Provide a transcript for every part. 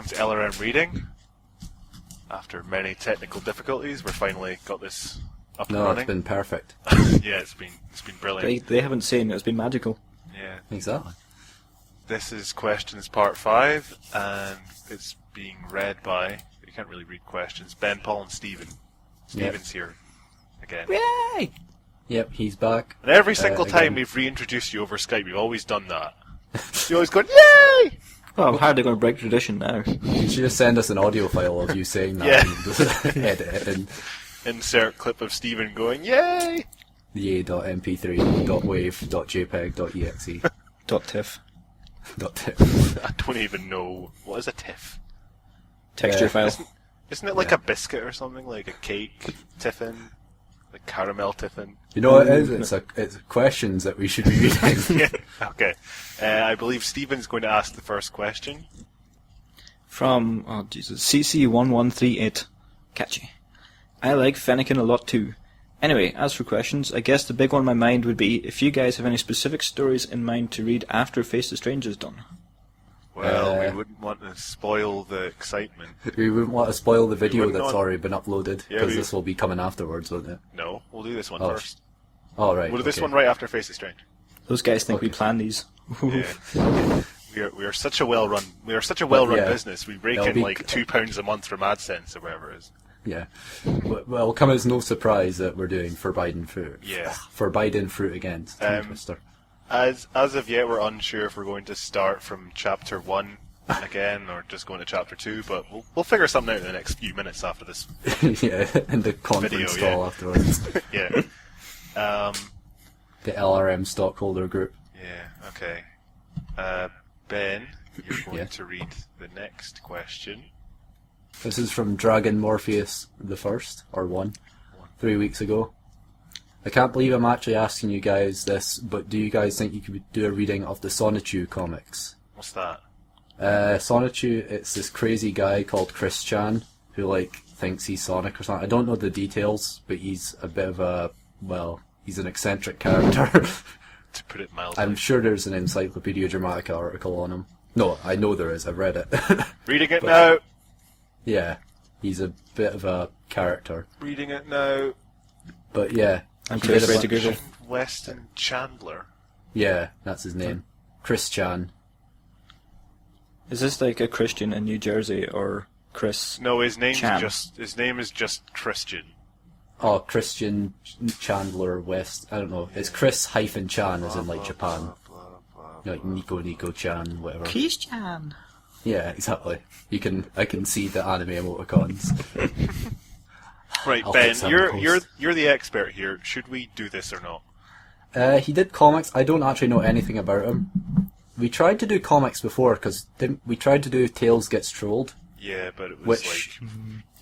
to LRM reading. After many technical difficulties, we're finally got this up and running. No, it's been perfect. Yeah, it's been brilliant. They haven't seen it. It's been magical. Yeah. Exactly. This is questions part 5, and it's being read by, you can't really read questions, Ben, Paul, and Stephen. Stephen's here again. Yay! Yep, he's back. And every single time again. we've reintroduced you over Skype, we've always done that. You always go, yay! Well, I'm hardly going to break tradition now. You should just send us an audio file of you saying that. Yeah. And just edit it in Insert clip of Stephen going, yay! yay.mp3.wave.jpeg.exe. .tiff. I don't even know. What is a TIFF? Texture file. Isn't it like a biscuit or something? Like a cake tiffin? Like caramel tiffin? You know what it is? It's questions that we should be reading. Yeah. Okay. I believe Stephen's going to ask the first question. From, oh Jesus, CC1138. Catchy. I like Fennekin a lot too. Anyway, as for questions, I guess the big one in my mind would be if you guys have any specific stories in mind to read after Face the Strange is done. Well, we wouldn't want to spoil the excitement. We wouldn't want to spoil the video wouldn't that's want- already been uploaded, Yeah, because this will be coming afterwards, won't it? No, we'll do this one Oh. first. Oh, right. We'll do this okay. one right after Face the Strange. Those guys think we Okay. plan these. Yeah. We are such a well-run yeah, business. We rake it'll in be- like £2 a month from AdSense or whatever it is. Yeah. Well, it'll come as no surprise that we're doing Forbidden Fruit. Yeah. Forbidden Fruit against Tongue Twister. As of yet, we're unsure if we're going to start from chapter 1 again or just going to chapter 2, but we'll figure something out in the next few minutes after this. Yeah, in the conference Video, call yeah. afterwards. Yeah. The LRM stockholder group. Yeah. Okay. Ben, you're going Yeah. to read the next question. This is from Dragon Morpheus the First, or One, 3 weeks ago. I can't believe I'm actually asking you guys this, but do you guys think you could do a reading of the Sonichu comics? What's that? Sonichu, it's this crazy guy called Chris Chan, who thinks he's Sonic or something. I don't know the details, but he's a bit of a, he's an eccentric character. To put it mildly. I'm sure there's an Encyclopedia Dramatica article on him. No, I know there is, I've read it. Reading it now! Yeah, he's a bit of a character. Reading it now. But yeah. I'm he too did afraid a to bunch- Google. Weston Chandler. Yeah, that's his name. Chris Chan. Is this like a Christian in New Jersey or Chris? No, his name Chan. is just Christian. Oh, Christian Chandler West. I don't know. It's Chris-Chan, as in Japan. Like Nico Chan, whatever. Christian. Yeah, exactly. I can see the anime emoticons. Right, I'll Ben, fix that you're post. you're the expert here. Should we do this or not? He did comics. I don't actually know anything about him. We tried to do comics before because we tried to do Tails Gets Trolled. Yeah, but it was Which-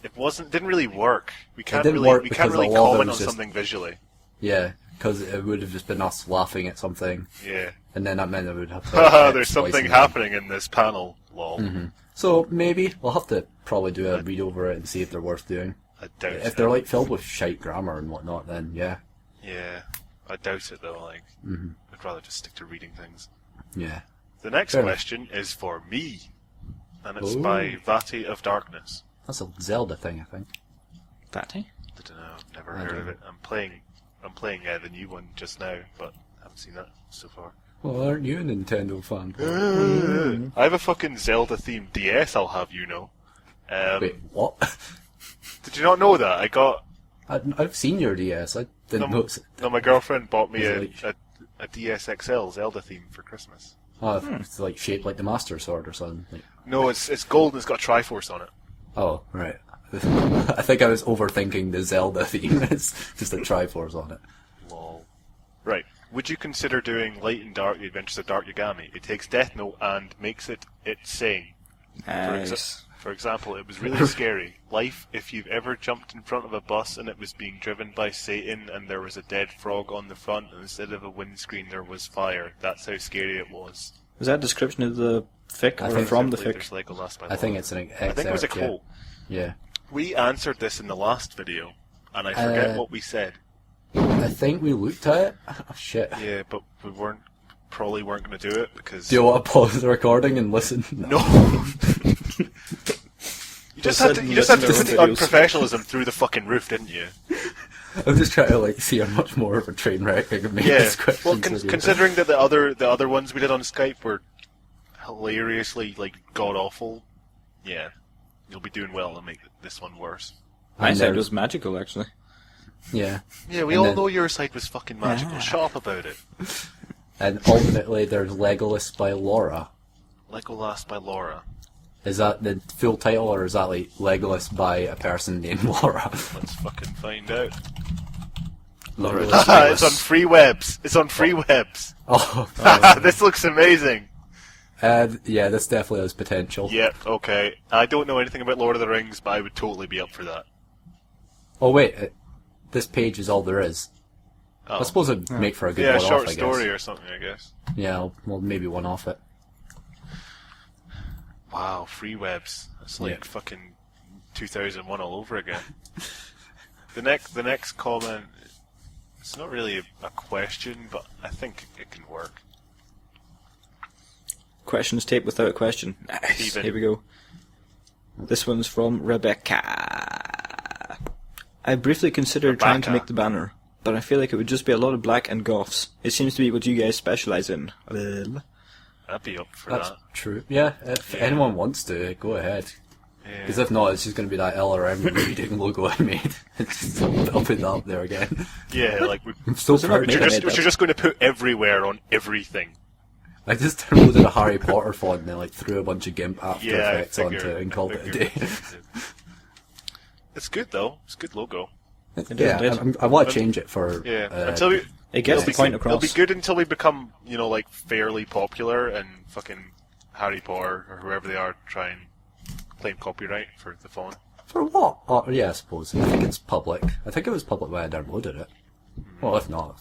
it didn't really work. We can't didn't really work we can't because really a lot of it comment on was just- something visually. Yeah, because it would have just been us laughing at something, Yeah. and then that meant I would have to. Haha, there's splice something it. happening in this panel. Lol. So maybe we'll have to probably do a read over it and see if they're worth doing. I doubt If it. they're filled with shite grammar and whatnot, then yeah, Yeah, I doubt it though. I'd rather just stick to reading things. yeah. The next Fair enough. question is for me, and it's Ooh. by Vati of Darkness. That's a Zelda thing, I think. Fatty? I don't know. I've never I heard don't of it. I'm playing the new one just now, but I haven't seen that so far. Well, aren't you a Nintendo fan? I have a fucking Zelda-themed DS, I'll have you know. Wait, what? Did you not know that? I got... I've seen your DS. I didn't No, notice it. no, my girlfriend bought me Is it a DS XL Zelda theme for Christmas. Oh, it's shaped like the Master Sword or something. No, it's gold and it's got Triforce on it. Oh, right. I think I was overthinking the Zelda theme. It's just a Triforce on it. Lol. Right. Would you consider doing Light and Dark, The Adventures of Dark Yagami? It takes Death Note and makes it sane. Nice. For example, it was really scary. Life, if you've ever jumped in front of a bus and it was being driven by Satan and there was a dead frog on the front and instead of a windscreen there was fire. That's how scary it was. Was that a description of the fic I or think from the Simply, fic? there's Legolas by I think Lord. it's an excerpt. I think it was a quote. Yeah. We answered this in the last video, and I forget what we said. I think we looked at it. Oh, shit. Yeah, but we probably weren't going to do it because... Do you want to pause the recording and listen? No. You just had to put the unprofessionalism through the fucking roof, didn't you? I'm just trying to see how much more of a train wreck I can make Yeah. this question. Well, considering that the other ones we did on Skype were hilariously god awful, yeah, you'll be doing well to make this one worse. My side was magical, actually. Yeah. Yeah, we all know your side was fucking magical. Shut up about it. And ultimately, there's Legolas by Laura. Legolas by Laura. Is that the full title, or is that like Legolas by a person named Laura? Let's fucking find out. Legolas. It's on free webs. It's on free webs. Oh, This looks amazing. yeah, this definitely has potential. Yep, okay. I don't know anything about Lord of the Rings, but I would totally be up for that. Oh wait, this page is all there is. Oh. I suppose it'd make for a good Yeah, a one-off, short I guess. story or something, I guess. Yeah, well, maybe one off it. Wow, free webs. It's like fucking 2001 all over again. The next comment, it's not really a question, but I think it can work. Questions taped without a question. Nice. Steven. Here we go. This one's from Rebecca. I briefly considered trying to Rebecca. make the banner, but I feel like it would just be a lot of black and goths. It seems to be what you guys specialise in. I'd be up for That's that. true. Yeah, if anyone wants to, go ahead. Because if not, it's just going to be that LRMReading logo I made. I'll put that up there again. Yeah, like I'm so proud. which you're just going to put everywhere on everything. I just downloaded a Harry Potter font and then threw a bunch of GIMP After Yeah, Effects onto it and called it a day. It's good though. It's a good logo. Yeah, I want to change it for. Yeah, until we. It gets the point across. It'll be good until we become, fairly popular and fucking Harry Potter or whoever they are try and claim copyright for the font. For what? Oh, yeah, I suppose. I think it's public. I think it was public when I downloaded it. Well, if not,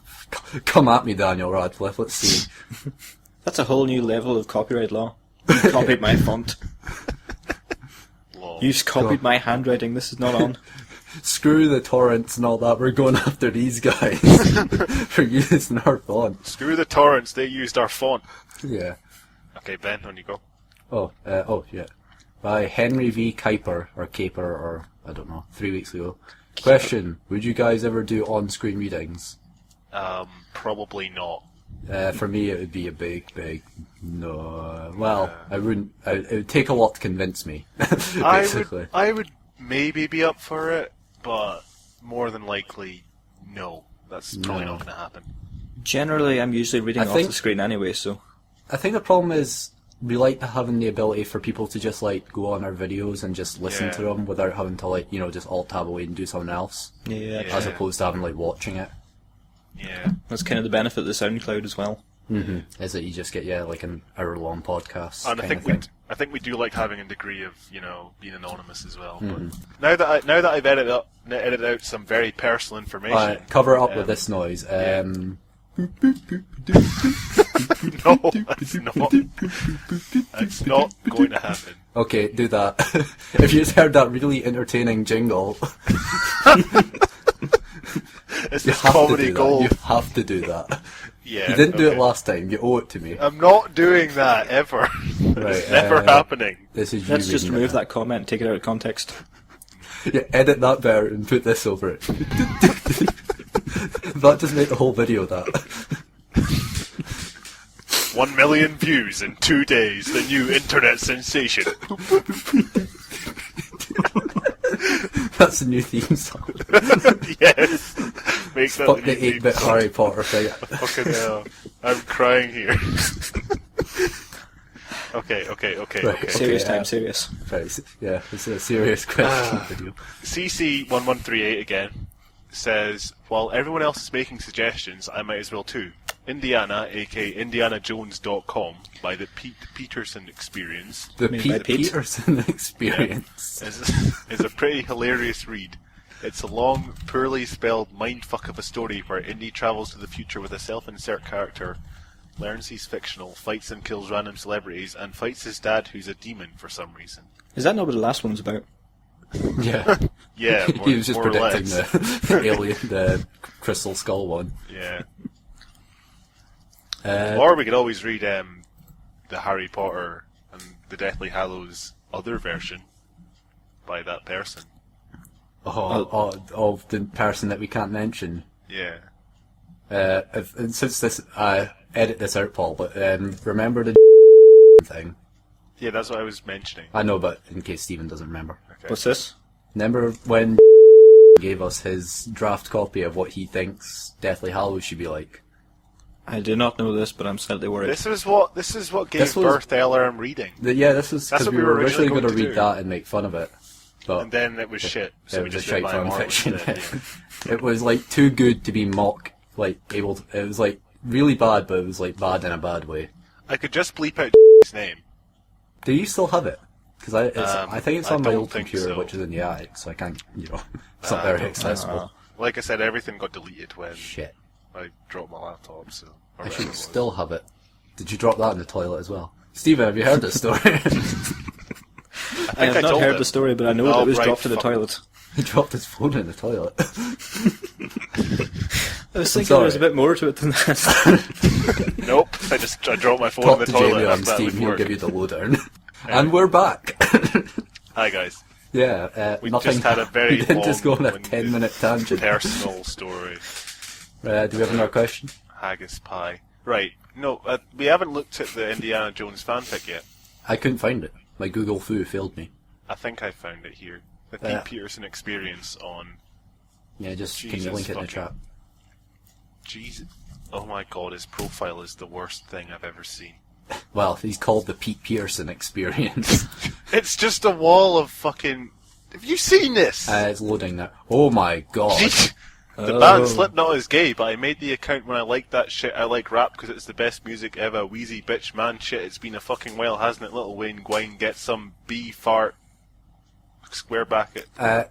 come at me, Daniel Radcliffe. Let's see. That's a whole new level of copyright law. You copied my font. Lol. You've copied my handwriting. This is not on. Screw the torrents and all that. We're going after these guys for using our font. Screw the torrents. They used our font. Yeah. Okay, Ben, on you go. Oh, yeah. By Henry V. Kuiper, or Caper, or I don't know, 3 weeks ago. Question, would you guys ever do on-screen readings? Probably not. For me, it would be a big no. Well, I wouldn't. It would take a lot to convince me, basically. I would maybe be up for it, but more than likely, no. That's probably not going to happen. Generally, I'm usually reading off the screen anyway, so... I think the problem is we like having the ability for people to just go on our videos and just listen to them without having to just alt-tab away and do something else. Yeah. As opposed to having watching it. Yeah. That's kind of the benefit of the SoundCloud as well. Mm-hmm. Is that you just get an hour-long podcast. And I think we do like having a degree of being anonymous as well. But now that I've edited out some very personal information, cover it up with this noise. no, that's not going to happen. Okay, do that. If you just heard that really entertaining jingle, It's you this have comedy to do gold. that. You have to do that. Yeah, You didn't do it okay. last time. You owe it to me. I'm not doing that ever. Right, It's never happening. This is you. Let's just reading remove it. that comment and take it out of context. Yeah, edit that better and put this over it. That just make the whole video that. 1 million views in 2 days. The new internet sensation. That's the new theme song. Yes. Make that Fuck new the theme 8-bit song. Harry Potter thing. Fucking hell. I'm crying here. Okay. Serious time, serious. Right, yeah, this is a serious question video. CC1138 again says, while everyone else is making suggestions, I might as well too. Indiana, aka IndianaJones.com, by the Peterson Experience, The Made by Pete Pete. Peterson experience. is a pretty hilarious read. It's a long, poorly spelled mindfuck of a story where Indy travels to the future with a self-insert character, learns he's fictional, fights and kills random celebrities, and fights his dad who's a demon for some reason. Is that not what the last one's about? Yeah. Yeah, He was just more or predicting less. the alien, the Crystal Skull one. Yeah. Uh, Or we could always read the Harry Potter and the Deathly Hallows other version by that person. Of the person that we can't mention. Yeah. And since this, edit this out, Paul, but remember the thing? Yeah, that's what I was mentioning. I know, but in case Stephen doesn't remember. Okay. What's this? Remember when gave us his draft copy of what he thinks Deathly Hallows should be like? I do not know this, but I'm slightly worried. This is what gave birth to LRM reading. This was That's because what we we were were originally originally going to going to read do. that and make fun of it. But And then it was shit. So it we was a just shite did by fan Marvel fiction. instead, yeah. It was like too good to be it was like really bad, but it was like bad in a bad way. I could just bleep out his name. Do you still have it? Because I think it's I on my don't old think computer, so. which is in the attic, so I can't, it's not very accessible. Like I said, everything got deleted when Shit. I dropped my laptop, so... I should still have it. Did you drop that in the toilet as well? Stephen, have you heard this story? I have not told heard him. the story, but I know that it was right, dropped in the fuck. toilet. He dropped his phone in the toilet. I was thinking there was a bit more to it than that. Nope, I dropped my phone Talk in the to toilet. Jamie on That's Steam, that he'll would give work. you the lowdown. And we're back. Hi guys. Yeah, We nothing. just had a very we didn't just go on a long-winded 10-minute tangent. Personal story. Do we have another question? Haggis pie. Right. No, we haven't looked at the Indiana Jones fanfic yet. I couldn't find it. My Google Foo failed me. I think I found it here. The Yeah. Pete Pearson experience on... Yeah, just can you Jesus link it in the fucking- chat? Jesus. Oh my god, his profile is the worst thing I've ever seen. Well, he's called the Pete Pearson experience. It's just a wall of fucking... Have you seen this? It's loading now. Oh my god. The band Slipknot is gay, but I made the account when I liked that shit. I like rap because it's the best music ever. Wheezy bitch man shit. It's been a fucking while, hasn't it? Little Wayne Gwine get some bee fart. Square bracket.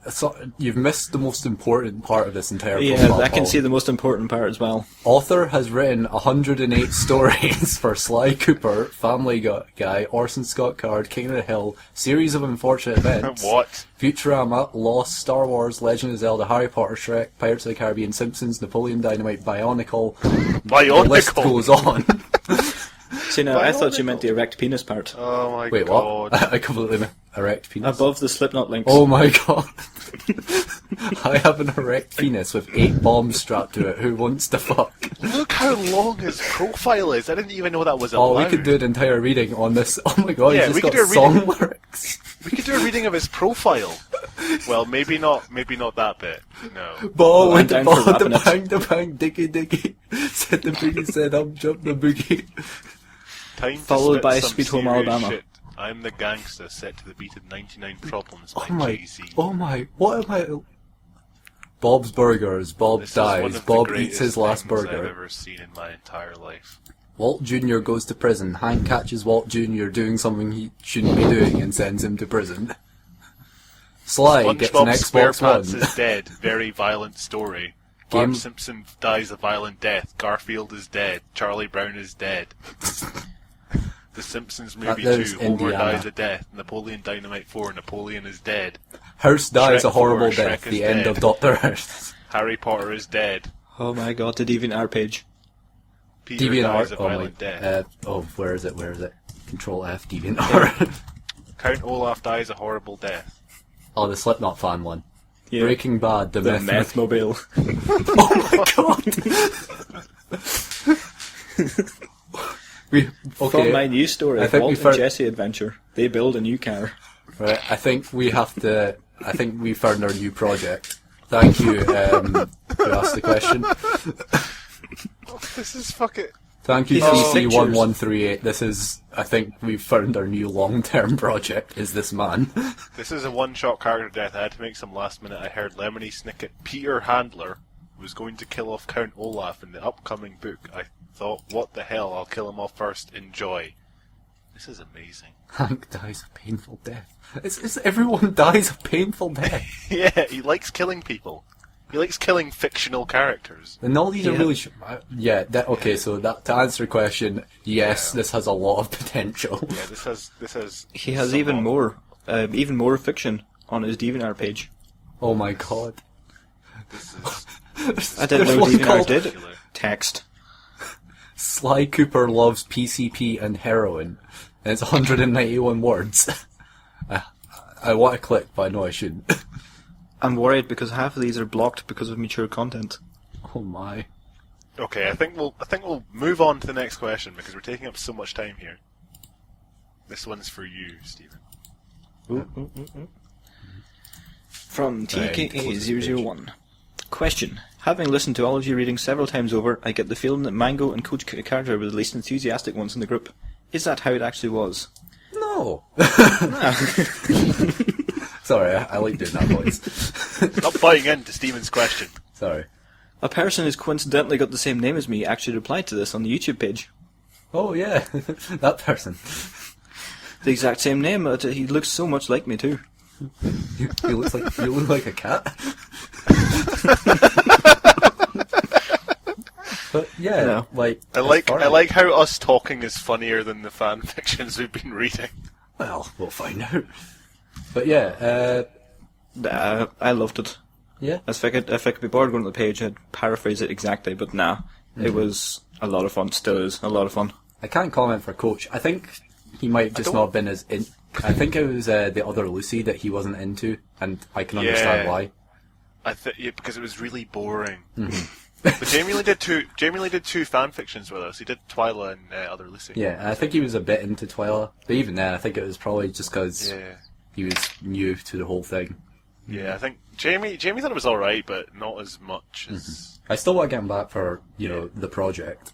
So you've missed the most important part of this entire Yeah, profile, I can Paul. see the most important part as well. Author has written 108 stories for Sly Cooper, Family Guy, Orson Scott Card, King of the Hill, Series of Unfortunate Events, What? Futurama, Lost, Star Wars, Legend of Zelda, Harry Potter, Shrek, Pirates of the Caribbean, Simpsons, Napoleon Dynamite, Bionicle. The list Bionicle. goes on. See, now, I thought you meant the erect penis part. Oh my Wait, god. what? I completely erect penis. Above the Slipknot links. Oh my god. I have an erect penis with 8 bombs strapped to it. Who wants to fuck? Look how long his profile is. I didn't even know that was allowed. Oh, we could do an entire reading on this. Oh my god, Yeah, he's we just could got do a song lyrics. We could do a reading of his profile. Well, maybe not that bit. No. Ball I'm with the down ball, for rapping the it. bang, the bang, diggy, diggy. Said the boogie, said I'm jump the boogie. Time Followed to spit by some Sweet Home serious Alabama. Shit. I'm the gangster set to the beat of 99 Problems by Oh my, Jay-Z. oh my, what am I? Bob's Burgers, Bob This is one dies, of the Bob greatest eats his last things I've burger. ever seen in my entire life. Walt Jr. goes to prison. Hank catches Walt Jr. doing something he shouldn't be doing and sends him to prison. Sly gets an SpongeBob Xbox SquarePants One. is dead. Very violent story. Game- Bart Simpson dies a violent death. Garfield is dead. Charlie Brown is dead. The Simpsons movie there's 2, Homer Indiana. dies a death. Napoleon Dynamite 4, Napoleon is dead. House dies Shrek a horrible 4, death. Shrek is The end dead. of Doctor House. Harry Potter is dead. Oh my god, the DeviantArt page. Peter dies a DeviantArt. violent death. Where is it? Where is it? Control F. DeviantArt. Count Olaf dies a horrible death. Oh, the Slipknot fan one. Yeah. Breaking Bad. The The Meth. meth mobile. Oh my god. From my news story, I think Walt we and found- Jesse Adventure. They build a new car. Right, I think we found our new project. Thank you, who asked the question. This is fucking... Thank you, These are CC1138. I think we've found our new long-term project, is this man. This is a one-shot character death. I had to make some last minute. I heard Lemony Snicket Peter Handler was going to kill off Count Olaf in the upcoming book. I thought, what the hell, I'll kill him off first. Enjoy. This is amazing. Hank dies a painful death. It's everyone dies a painful death. Yeah, he likes killing people. He likes killing fictional characters. And all these are Yeah. really... okay, so to answer your question, yes, this has a lot of potential. Yeah, this has... He has some even lot- more fiction on his DeviantArt page. Oh my god. This is... I didn't There's know one DeviantArt called did. Text. Sly Cooper loves PCP and heroin. And it's 191 words. I want to click, but I know I shouldn't. I'm worried because half of these are blocked because of mature content. Oh my. Okay, I think we'll move on to the next question because we're taking up so much time here. This one's for you, Stephen. From TKA001. Question. Having listened to all of your readings several times over, I get the feeling that Mango and Coach Carter were the least enthusiastic ones in the group. Is that how it actually was? No. Sorry, I like doing that voice. Stop buying into Stephen's question. Sorry. A person who's coincidentally got the same name as me actually replied to this on the YouTube page. Oh yeah, that person. The exact same name. He looks so much like me too. You look like a cat. But yeah, No. like I like how us talking is funnier than the fan fictions we've been reading. Well, we'll find out. But yeah, I loved it. yeah. If I could be bored going to the page, I'd paraphrase it exactly, but nah. It was a lot of fun. Still is a lot of fun. I can't comment for Coach. I think he might just not have been as in. I think it was the other Lucy that he wasn't into, and I can understand why. Because it was really boring. But Jamie Lee did two fan fictions with us. He did Twyla and Other Lucy. Yeah, and I think he was a bit into Twyla, but even then, I think it was probably just because he was new to the whole thing. Yeah, I think Jamie thought it was all right, but not as much as. I still want to get him back for the project,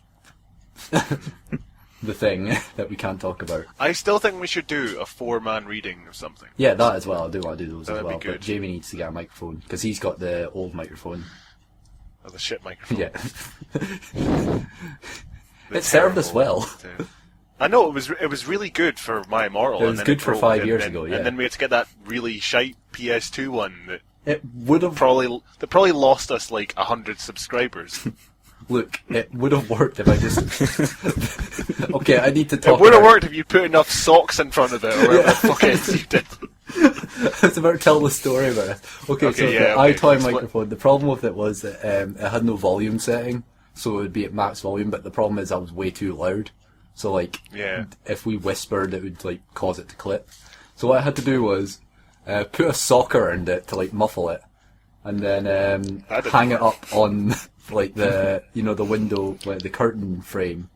the thing that we can't talk about. I still think we should do a 4-man reading of something. Yeah, that as well. I do want to do those That'd as be well. good. But Jamie needs to get a microphone because he's got the old microphone. Oh, the shit microphone. Yeah, it served us well. I know it was really good for My Immortal. It was good for 5 years ago. Yeah, and then we had to get that really shite PS2 one that it would have probably lost us like 100 subscribers. Look, it would have worked if I just. Okay, I need to talk. It would have worked if you put enough socks in front of it, or whatever the fuck it is you did. I was about to tell the story about it. Okay, so the iToy microphone, the problem with it was that it had no volume setting, so it would be at max volume, but the problem is I was way too loud. So, like, if we whispered, it would, like, cause it to clip. So what I had to do was put a sock around it to, like, muffle it, and then hang it up on, like, the window, like, the curtain frame.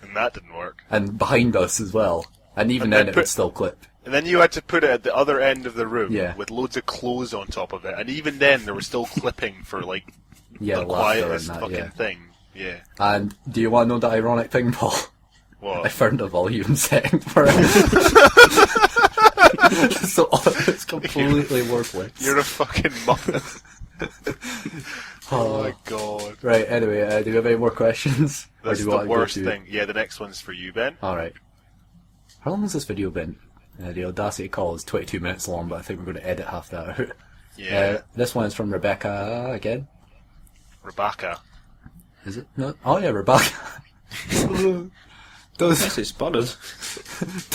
And that didn't work. And behind us as well. And even then it would still clip. And then you had to put it at the other end of the room with loads of clothes on top of it. And even then, there was still clipping for, like, the quietest fucking thing. Yeah. And do you want to know the ironic thing, Paul? What? I found a volume setting for it. So it's completely worthless. You're a fucking muppet. Oh my god. Right, anyway, do we have any more questions? That's the worst thing. Yeah, the next one's for you, Ben. Alright. How long has this video been? The Audacity call is 22 minutes long, but I think we're going to edit half that out. Yeah. This one is from Rebecca again. Rebecca. Is it? No. Oh yeah, Rebecca. Nicely spotted.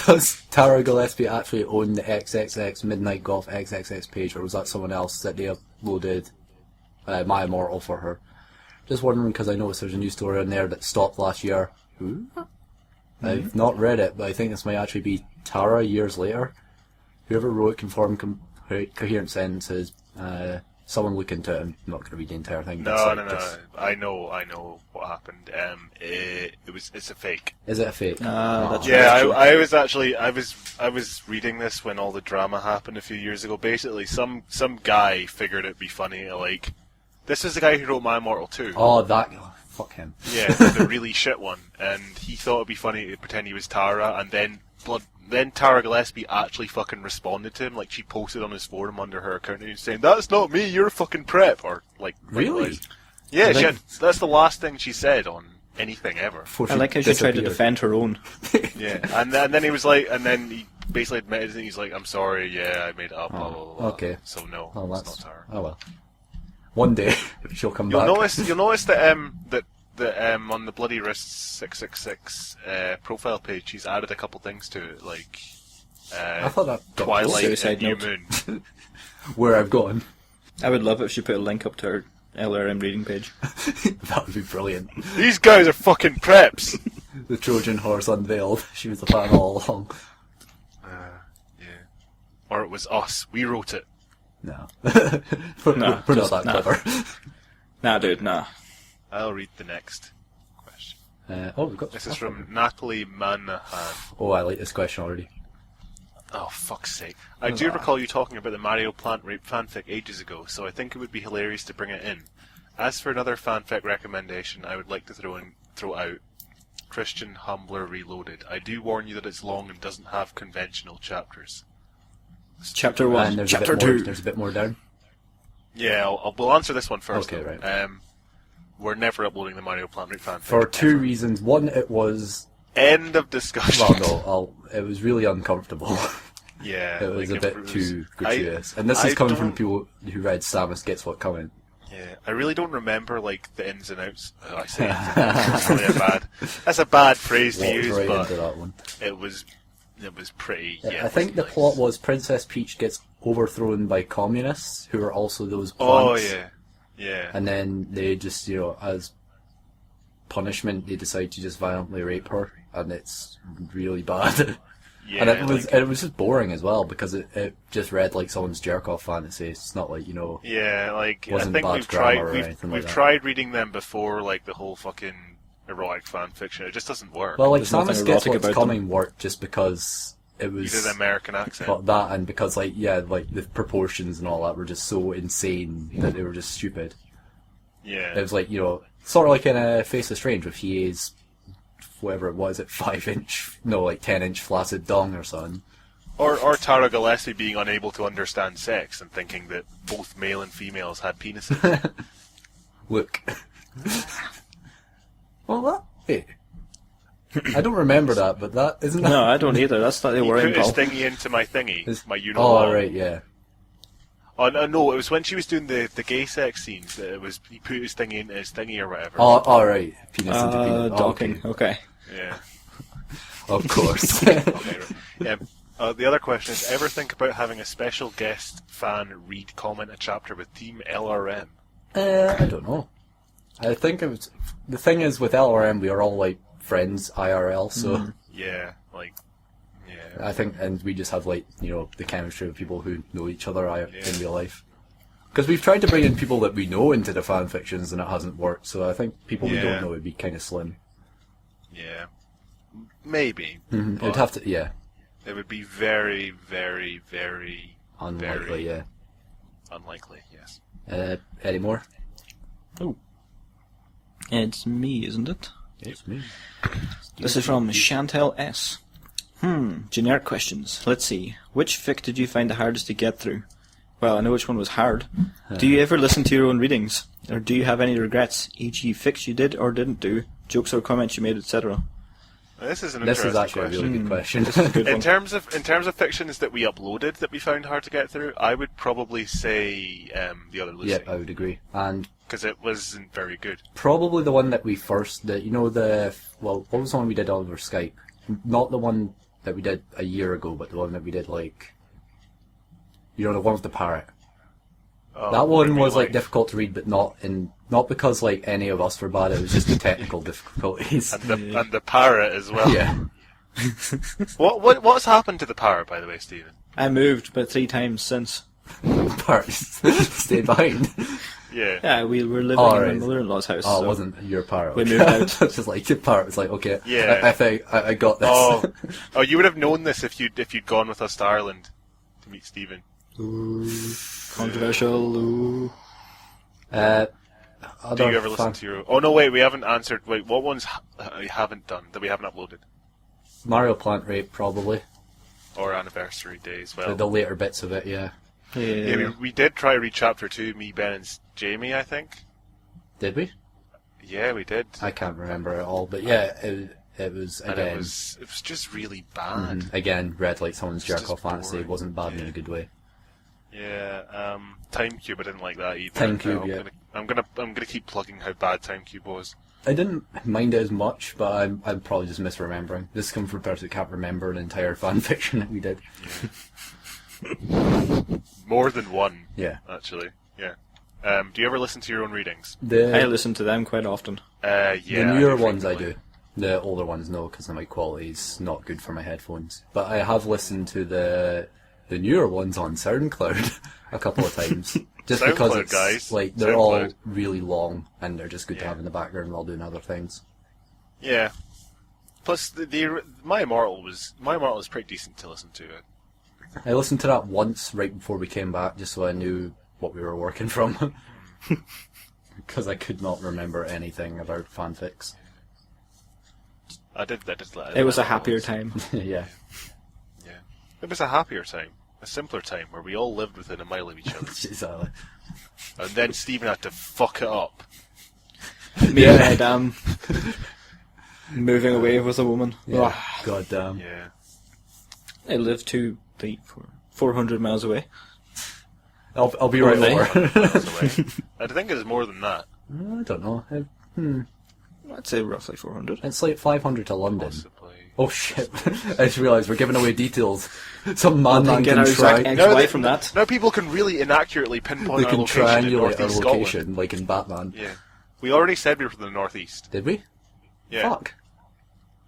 Does Tara Gillespie actually own the XXX Midnight Golf XXX page, or was that someone else that they uploaded My Immortal for her? Just wondering, because I noticed there's a new story on there that stopped last year. Who? I've not read it, but I think this might actually be Tara years later. Whoever wrote Conform Coherent Sentences, someone look into it. I'm not going to read the entire thing. No. I know what happened. It's a fake. Is it a fake? That's I was reading this when all the drama happened a few years ago. Basically, some guy figured it'd be funny, like, this is the guy who wrote My Immortal 2. Oh, that... Fuck him. Yeah, the really shit one. And he thought it'd be funny to pretend he was Tara, and then Tara Gillespie actually fucking responded to him. Like, she posted on his forum under her account and saying, "That's not me, you're a fucking prep," or like. Really? Yeah, that's the last thing she said on anything ever. I like how she tried to defend her own. Yeah, and then he was like, and then he basically admitted it. He's like, "I'm sorry, yeah, I made it up." Blah, blah, blah. Okay. So no, it's not Tara. Oh well. One day she'll come back. You'll notice that on the Bloody Wrists 666 profile page, she's added a couple things to it, like I thought that Twilight and New Moon. Where I've gone. I would love it if she put a link up to her LRM reading page. That would be brilliant. These guys are fucking preps. The Trojan horse unveiled. She was the fan all along. Yeah. it was us. We wrote it. No. No, We're not that nah. clever. Nah, dude, nah. I'll read the next question. We've got... This is from Natalie Manahan. Oh, I like this question already. Oh, fuck's sake. I do recall you talking about the Mario plant rape fanfic ages ago, so I think it would be hilarious to bring it in. As for another fanfic recommendation, I would like to throw out Christian Humbler Reloaded. I do warn you that it's long and doesn't have conventional chapters. Chapter And 1, there's Chapter a bit more, 2. there's a bit more down. Yeah, we'll answer this one first. Okay, though. right. We're never uploading the Mario plant rape fanfic. For two ever. reasons. One, it was... End of discussion. Well, no, it was really uncomfortable. Yeah. It was like a bit too gratuitous. And this is I coming from don't- people who read Samus Gets What Coming. Yeah, I really don't remember like the ins and outs. I say ins and outs. It's really that's a bad phrase to Walked use, right but into that one. it was pretty. Yeah, Yeah, I think the nice. plot was Princess Peach gets overthrown by communists, who are also those Oh plants. yeah. And then they just, as punishment, they decide to just violently rape her, and it's really bad. Yeah, And it was just boring as well, because it just read like someone's jerk-off fantasy. It's not like, yeah, like I wasn't think bad we've grammar tried or we've anything like that. tried reading them before, like the whole fucking erotic fan fiction. It just doesn't work. well, like There's nothing Samus Gets erotic What's about Coming worked just because it you was... did an American accent. But that, and because like the proportions and all that were just so insane that they were just stupid. Yeah. It was like, sort of like in a Face of Strange with Hiei's, whatever it was, 10-inch flaccid dong or something. Or Tara Gillespie being unable to understand sex and thinking that both male and females had penises. Look. Well, that... Hey. I don't remember that, but that... Isn't that... No, I don't either. That's not the He worrying put his pal. thingy into my thingy, my Oh, unilog. right, yeah. Oh no, it was when she was doing the gay sex scenes. That it was he put his thingy into his thingy or whatever. Oh, right. Penis into penis. Oh, Docking. okay. Okay. Yeah. Of course. Okay. Right. Yeah. The other question is: ever think about having a special guest fan read comment a chapter with Team LRM? I don't know. I think it was... The thing is, with LRM, we are all, like, friends IRL, so... Yeah. Like. Yeah. I think, and we just have, like, the chemistry of people who know each other in Yeah. real life. Because we've tried to bring in people that we know into the fan fictions, and it hasn't worked, so I think people we Yeah. don't know would be kind of slim. Yeah. Maybe. It'd but have to, yeah. It would be very, very, very Unlikely, very yeah. unlikely. Yes. Any more? Oh. It's me, isn't it? It's me. This is from Chantal S. Generic questions. Let's see. Which fic did you find the hardest to get through? Well, I know which one was hard. Do you ever listen to your own readings? Or do you have any regrets, e.g. fics you did or didn't do, jokes or comments you made, etc.? This is an This interesting is actually question. a really good question. This is a good In one. terms of fictions that we uploaded that we found hard to get through, I would probably say The Other Lucy, Yeah, I would agree. And because it wasn't very good. probably the one that we first did, what was the one we did over Skype? Not the one that we did a year ago, but the one that we did, like, the one with the parrot. That one was like difficult to read, but not because like any of us were bad. It was just the technical difficulties. and the parrot as well. Yeah, What's happened to the parrot, by the way, Stephen? I moved about 3 times since. the parrot stayed behind. Yeah. Yeah, we were living Oh, in right. my mother-in-law's house. Oh, so it wasn't your parrot. we okay. moved out. It's just like the parrot was like, okay, Yeah. I think I got this. Oh, you would have known this if you'd gone with us to Ireland to meet Stephen. Ooh, controversial. Ooh. Do you ever listen to your? Oh no, wait, we haven't answered. Wait, what ones you haven't done that we haven't uploaded? Mario Plant Rape, probably. Or Anniversary Day as well. The later bits of it, yeah. Yeah, we did try to read Chapter 2, me, Ben, and Jamie, I think. Did we? Yeah, we did. I can't remember it all, but yeah, it was And again. it was just really bad. Again, read like someone's It's just jerk-off fantasy. It boring. wasn't bad in Yeah. a good way. Yeah, Time Cube, I didn't like that either. Time Cube, yeah. I'm gonna keep plugging how bad Time Cube was. I didn't mind it as much, but I'm probably just misremembering. This comes from a person who can't remember an entire fan fiction that we did. More than one, Yeah. actually. Yeah. Do you ever listen to your own readings? I listen to them quite often. Yeah. The newer do ones I frequently. do. The older ones no, because the mic quality is not good for my headphones. But I have listened to the the newer ones on SoundCloud a couple of times. Just because SoundCloud, it's guys. like they're all SoundCloud. really long and they're just good to Yeah. have in the background while doing other things. Yeah. Plus, My Immortal was pretty decent to listen to. I listened to that once right before we came back, just so I knew what we were working from, because I could not remember anything about fanfics. I did. It was a happier time. Yeah. Yeah. It was a happier time. A simpler time where we all lived within a mile of each other. Exactly. And then Stephen had to fuck it up. Me and my damn moving away with a woman. Yeah. Oh, God damn. Yeah. I live 400 miles away. I'll be right Only. over. Miles away. I think it's more than that. I don't know. I'd say roughly 400. It's like 500 to London. Possibly. Oh shit! I just realised we're giving away details. Some man Well, can our exact try. ex-wife from that. Now people can really inaccurately pinpoint They our can location in triangulate our northeast location, Scotland. like in Batman. Yeah. We already said we were from the northeast. Did we? Yeah. Fuck.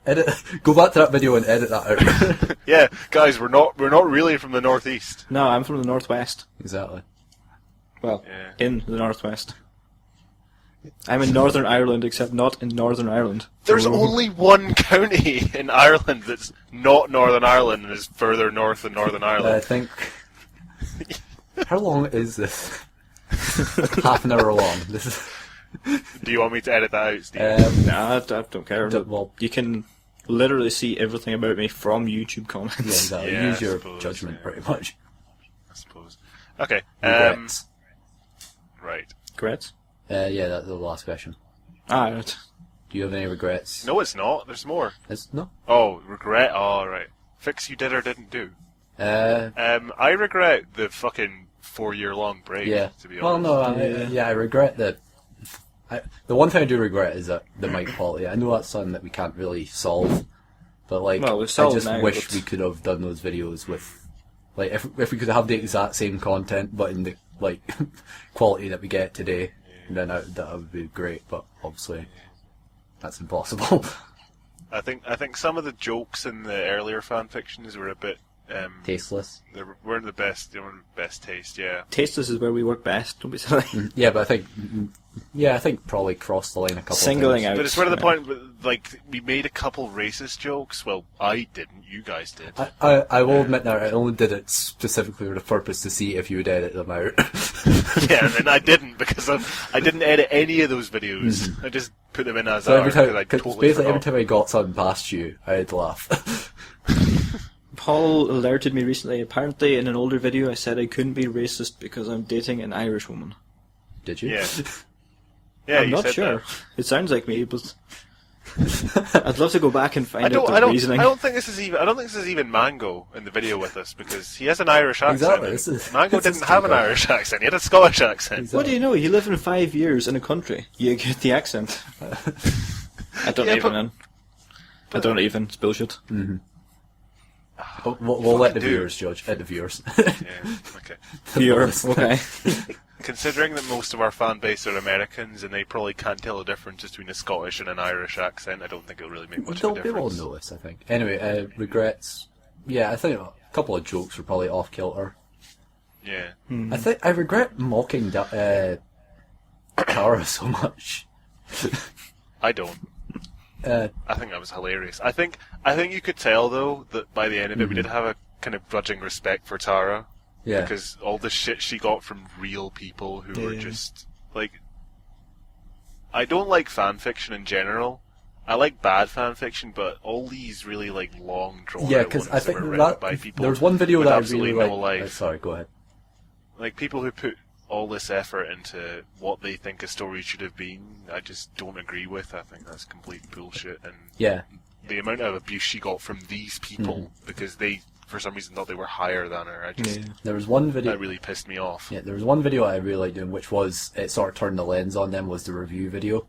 Edit. Go back to that video and edit that out. Yeah, guys, we're not really from the northeast. No, I'm from the northwest. Exactly. Well, Yeah. in the northwest. I'm in Northern Ireland, except not in Northern Ireland. There's Oh. only one county in Ireland that's not Northern Ireland and is further north than Northern I Ireland. think. How long is this? Half an hour long. This is. Do you want me to edit that out, Steve? Nah, I don't care. Well, You can literally see everything about me from YouTube yeah, comments. exactly. Yeah, Use I your suppose, judgment, yeah. pretty much. I suppose. Okay. Regrets. Right. Correct? Yeah, that's the last question. Right. Do you have any regrets? No, it's not. There's more. No. Oh, regret. Oh, right. Fix you did or didn't do. I regret the fucking 4-year-long break. Yeah. To be Well, honest. no, I regret that. The one thing I do regret is that the mic quality. I know that's something that we can't really solve, but like, Well, we've I solved just now, wish but- we could have done those videos with, like, if we could have the exact same content, but in the like quality that we get today, then that would be great. But obviously, that's impossible. I think some of the jokes in the earlier fan fictions were a bit Tasteless. they weren't the best. They weren't best taste. Yeah. Tasteless is where we work best, don't be silly. Yeah, but I think probably crossed the line a couple Singling of times. out. But it's where to the Yeah. point, where, like, we made a couple racist jokes. Well, I didn't. You guys did. I will admit that I only did it specifically for the purpose to see if you would edit them out. Yeah, and I didn't because I didn't edit any of those videos. I just put them in as So are every time, because I cause totally basically every forgot. time I got something past you, I'd laugh. Paul alerted me recently. Apparently, in an older video, I said I couldn't be racist because I'm dating an Irish woman. Did you? Yeah. Yeah, I'm you not said sure. that. It sounds like me, but I'd love to go back and find I out the don't reasoning. I don't think this is even Mango in the video with us because he has an Irish accent. Exactly, and this is- Mango this is didn't have an true. Irish accent. He had a Scottish accent. Exactly. What do you know? You live in 5 years in a country. You get the accent. I don't Yeah, even. but- I don't even. It's bullshit. We'll let the do. viewers judge. The viewers. Yeah, okay. You're okay. Considering that most of our fan base are Americans and they probably can't tell the difference between a Scottish and an Irish accent, I don't think it'll really make much of a They will difference. notice, I think. Anyway, regrets. Yeah, I think a couple of jokes were probably off kilter. Yeah. I think I regret mocking Tara so much. I don't. I think that was hilarious. I think you could tell though that by the end of it we did have a kind of grudging respect for Tara. Yeah. Because all the shit she got from real people who were Yeah. just like, I don't like fan fiction in general. I like bad fan fiction, but all these really like long drawn Yeah, out because ones I that think were written by that people there's one video with that I absolutely really no like. life. Sorry, go ahead. Like people who put all this effort into what they think a story should have been, I just don't agree with. I think that's complete bullshit. And Yeah. the amount of abuse she got from these people because they, for some reason, thought they were higher than her, I just There was one video. that really pissed me off. Yeah, there was one video I really liked doing, which was it sort of turned the lens on them. Was the review video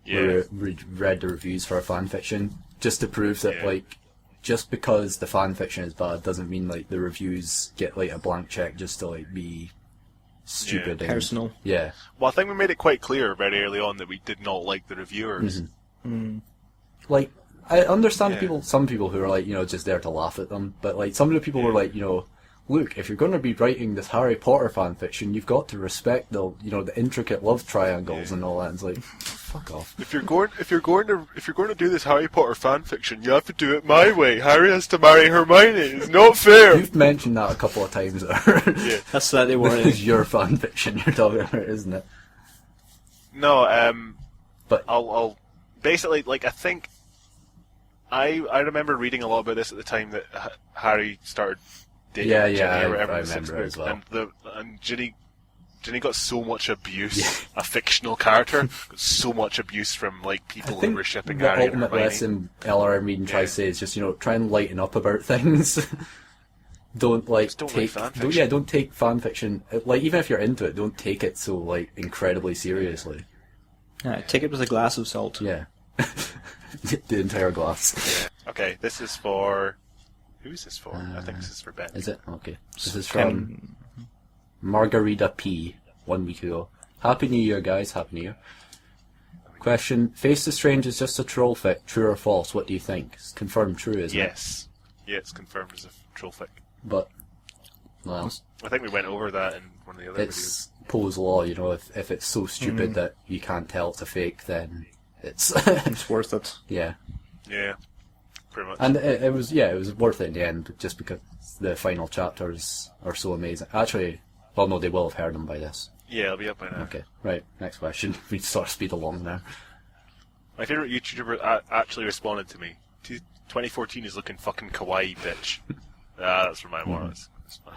where we read the reviews for a fan fiction just to prove that Yeah. like just because the fan fiction is bad doesn't mean like the reviews get like a blank check just to like be stupid. and- Personal. Yeah. Well, I think we made it quite clear very early on that we did not like the reviewers. Like I understand Yeah. some people who are like, just there to laugh at them, but like some of the people were like, look, if you're going to be writing this Harry Potter fan fiction, you've got to respect the intricate love triangles and all that. And it's like, fuck off. If you're going to do this Harry Potter fan fiction, you have to do it my way. Harry has to marry Hermione. It's not fair. You've mentioned that a couple of times. Yeah. That's slightly This worrying. is your fan fiction you're talking about, isn't it? No, But I'll basically, like, I think I remember reading a lot about this at the time that Harry started dating Yeah, Ginny I or whatever. remember in the sixth it book, as well. And Ginny got so much abuse. A fictional character got so much abuse from like people who were shipping the Harry and ultimate Hermione. lesson LRMreading tries to say is just try and lighten up about things. Don't don't take like fan fiction. don't take fan fiction, like, even if you're into it, don't take it so like incredibly seriously. Yeah, take it with a glass of salt. Yeah. The entire glass. Okay, this is for... Who is this for? I think this is for Ben. Is it? Okay. This is from Margarita P. 1 week ago. Happy New Year, guys. Happy New Year. Question: Face the Strange is just a troll fic. True or false? What do you think? It's confirmed true, isn't it? Yes. Yeah, it's confirmed as a troll fic. But, well, I think we went over that in one of the other videos. it's Poe's law, if it's so stupid that you can't tell it's a fake, then it's... It's worth it. yeah. Yeah, pretty much. And it was worth it in the end, just because the final chapters are so amazing. Actually, well, no, they will have heard them by this. Yeah, it'll be up by now. Okay, right, next question. We sort of speed along now. My favourite YouTuber actually responded to me. 2014 is looking fucking kawaii, bitch. That's from my Morris. That's fine.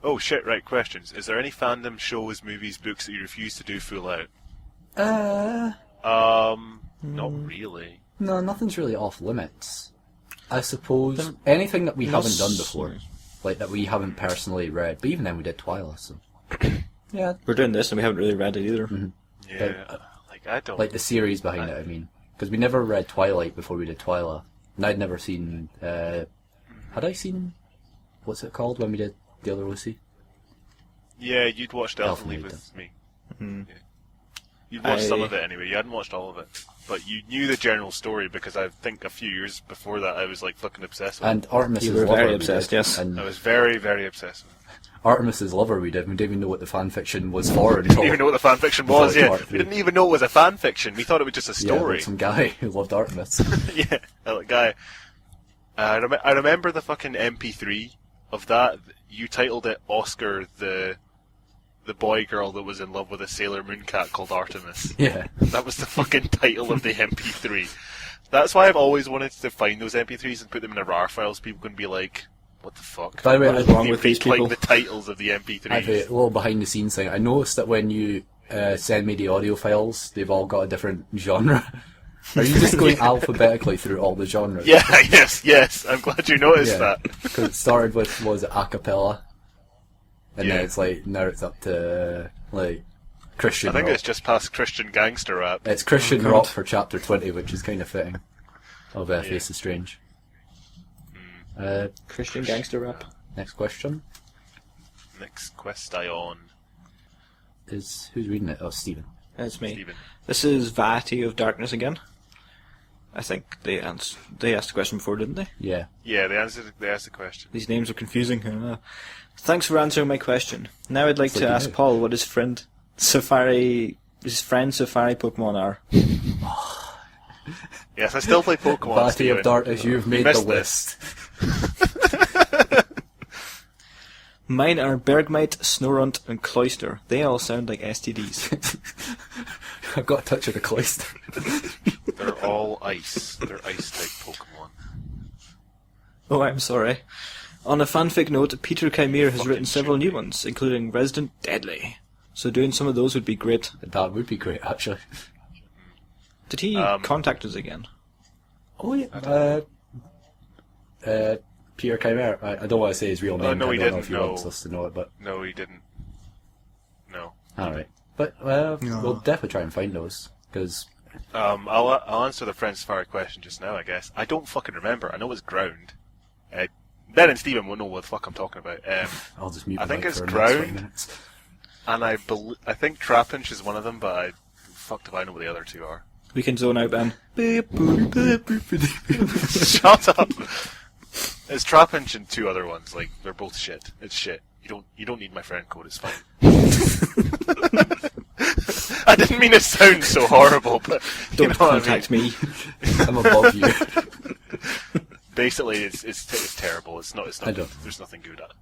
Oh shit, right, questions. Is there any fandom, shows, movies, books that you refuse to do full out? Not really. No, nothing's really off limits. I suppose anything that we haven't done before, like that we haven't personally read, but even then we did Twilight, so... yeah. We're doing this and we haven't really read it either. Yeah, like I don't... Like the series behind it, I mean. Because we never read Twilight before we did Twilight. And I'd never seen... had I seen... What's it called when we did the other Lucy? Yeah, you'd watched Elfenlied Elfenlied with me. Mm-hmm. Yeah. You'd watched some of it anyway, you hadn't watched all of it. But you knew the general story because I think a few years before that I was like fucking obsessed with it. And Artemis's You were lover. very we obsessed, did, yes. And I was very, very obsessed with it. Artemis's lover we didn't even know what the fanfiction was for We didn't even know what the fanfiction was, Until yeah. part We didn't even know it was a fanfiction. We thought it was just a story. Yeah, some guy who loved Artemis. Yeah, that guy. I remember the fucking MP3 of that. You titled it Oscar, the boy girl that was in love with a Sailor Moon cat called Artemis. Yeah. That was the fucking title of the MP3. That's why I've always wanted to find those MP3s and put them in a RAR file so people can be like, what the fuck? By the way, What is wrong with these people? Like the titles of the MP3s. I have a little behind the scenes thing. I noticed that when you send me the audio files, they've all got a different genre. Are you just going alphabetically through all the genres? Yeah, yes. I'm glad you noticed that. Because it started with, was it acapella? And Yeah. then it's like, now it's up to, like, Christian I think rock. it's just past Christian gangster rap. It's Christian God. rock for chapter 20, which is kind of fitting. Of Face is Strange. Christian gangster rap. Next question Next question. is, who's reading it? Oh, Stephen. That's me. Stephen. This is Vanity of Darkness again. I think they asked the question before, didn't they? Yeah. Yeah, they asked the question. These names are confusing. Thanks for answering my question. Now I'd like So to do ask you. Paul what his friend Safari Pokemon are. Yes, I still play Pokemon. Vanity Steven. of Darkness, you've made the missed list. Mine are Bergmite, Snorunt, and Cloyster. They all sound like STDs. I've got a touch of the cloister. They're all ice. They're ice-type Pokemon. Oh, I'm sorry. On a fanfic note, Peter Chimere has Fucking written several should new be. ones, including Resident Deadly. So doing some of those would be great. That would be great, actually. Did he contact us again? Oh, yeah. Peter Chimere. I don't want to say his real name. no, I he don't know didn't, if he no. wants us to know it, but... No, he didn't. No. Alright. But, we'll definitely try and find those, because... I'll answer the French Safari question just now, I guess. I don't fucking remember. I know it's ground. Ben and Stephen won't know what the fuck I'm talking about. I'll just mute I my think mic it's for the next 5 ground. minutes. And I think Trapinch is one of them, but fucked if I know what the other two are. We can zone out, Ben. Shut up! It's Trapinch and two other ones. Like they're both shit. It's shit. You don't need my friend code. It's fine. I didn't mean to sound so horrible, but Don't contact me. I'm above you. Basically, it's terrible. It's not. I don't. There's nothing good at it.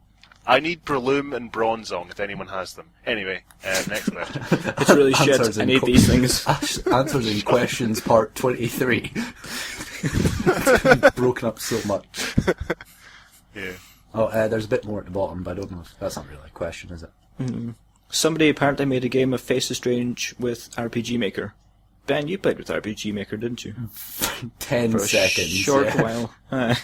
I need Breloom and Bronzong if anyone has them. Anyway, next question. It's really shit. Answers I in need these things. Answers in questions part 23. Broken up so much. Yeah. Oh, there's a bit more at the bottom, but I don't know if that's not really a question, is it? Somebody apparently made a game of Face is Strange with RPG Maker. Ben, you played with RPG Maker, didn't you? 10 For a seconds. short yeah. while.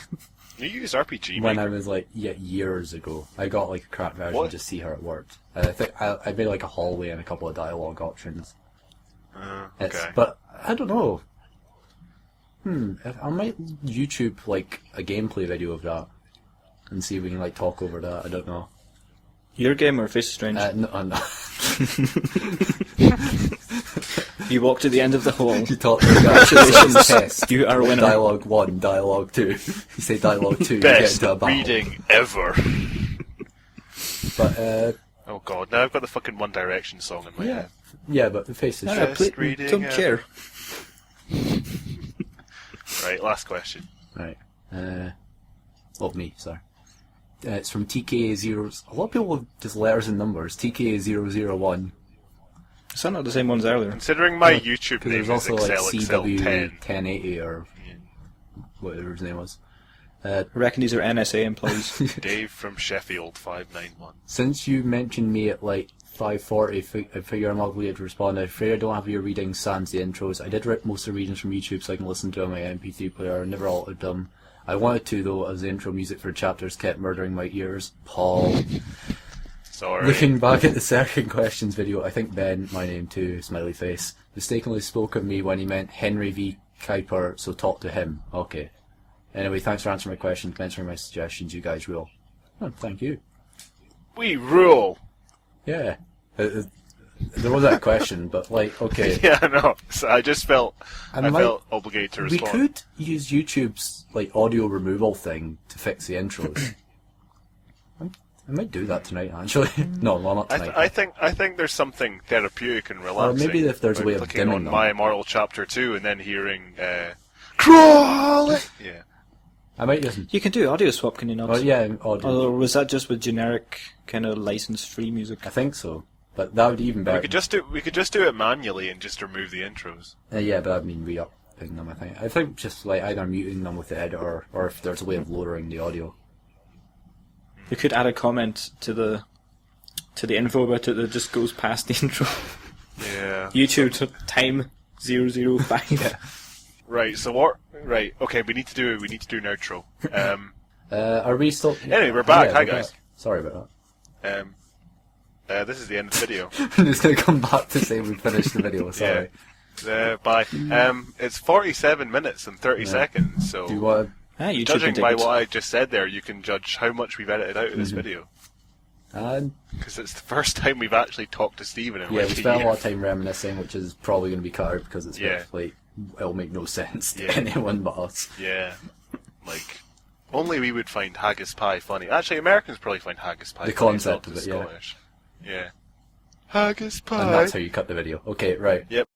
You use RPG When I Maker. was like, years ago. I got like a crap version What? to see how it worked. I think I made like a hallway and a couple of dialogue options. Okay. But I don't know. I might YouTube like a gameplay video of that and see if we can like talk over that. I don't know. Your game or Face is Strange? No. You walk to the end of the hall. You talk to the test. You are a winner. Dialogue 1, dialogue 2. You say dialogue 2, you get Best into a battle. reading ever. But Oh god, now I've got the fucking One Direction song in my head. yeah, but the Face is No, Strange. Best reading don't ever. care. Right, last question. Right. Me, sorry. It's from TK0. A lot of people have just letters and numbers. TK001. Is that not the same ones earlier? Considering my YouTube Because name there's is also like XLXL10. CW1080 or whatever his name was. I reckon these are NSA employees. Dave from Sheffield 591. Since you mentioned me at like 5:40, I figure I'm obligated to respond. I fear I don't have your readings sans the intros. I did rip most of the readings from YouTube so I can listen to them on my MP3 player. I never altered them. I wanted to though, as the intro music for chapters kept murdering my ears. Paul. Sorry. Looking back at the second questions video, I think Ben, my name too, smiley face, mistakenly spoke of me when he meant Henry V. Kuiper, so talk to him. Okay. Anyway, thanks for answering my questions, answering my suggestions, you guys rule. Oh, thank you. We rule! Yeah. There was that question, but like, okay. Yeah, I know. So I just felt And I like, felt obligated to we respond. could use YouTube's like audio removal thing to fix the intros. I might do that tonight, actually. No, well, not tonight. I think there's something therapeutic and relaxing. maybe if there's a about way of clicking dimming on them. My Immortal Chapter 2 and then hearing Crawley! Yeah. I might just... You can do audio swap, can you not? Oh, yeah, audio. Or was that just with generic kind of license-free music? I think so. But that would be even better. We could just do it manually and just remove the intros. Yeah, but I mean re-upping them, I think. I think just like either muting them with the editor or if there's a way of lowering the audio. You could add a comment to the info about it that just goes past the intro. Yeah. YouTube to time 005. Yeah. Right. So what? Right. Okay. We need to do an outro. Are we still... Anyway, we're back. Yeah, Hi we're guys. back. Sorry about This is the end of the video. that. I'm just going to come back to say we finished the video, sorry. Bye. It's 47 minutes and 30 seconds. So Do you want YouTube judging can by take it. what I just said there, you can judge how much we've edited out of this video. to... Because it's the first time we've actually talked to Stephen in yeah, like we a spent a year. lot of time reminiscing, which is probably going to be cut out because it's Yeah. like it'll make no sense to Yeah. anyone but us. Yeah. Like, only we would find haggis pie funny. Actually, Americans probably find haggis pie The funny. concept not of the it, yeah. Scottish. Yeah. Haggis pie. And that's how you cut the video. Okay, right. Yep.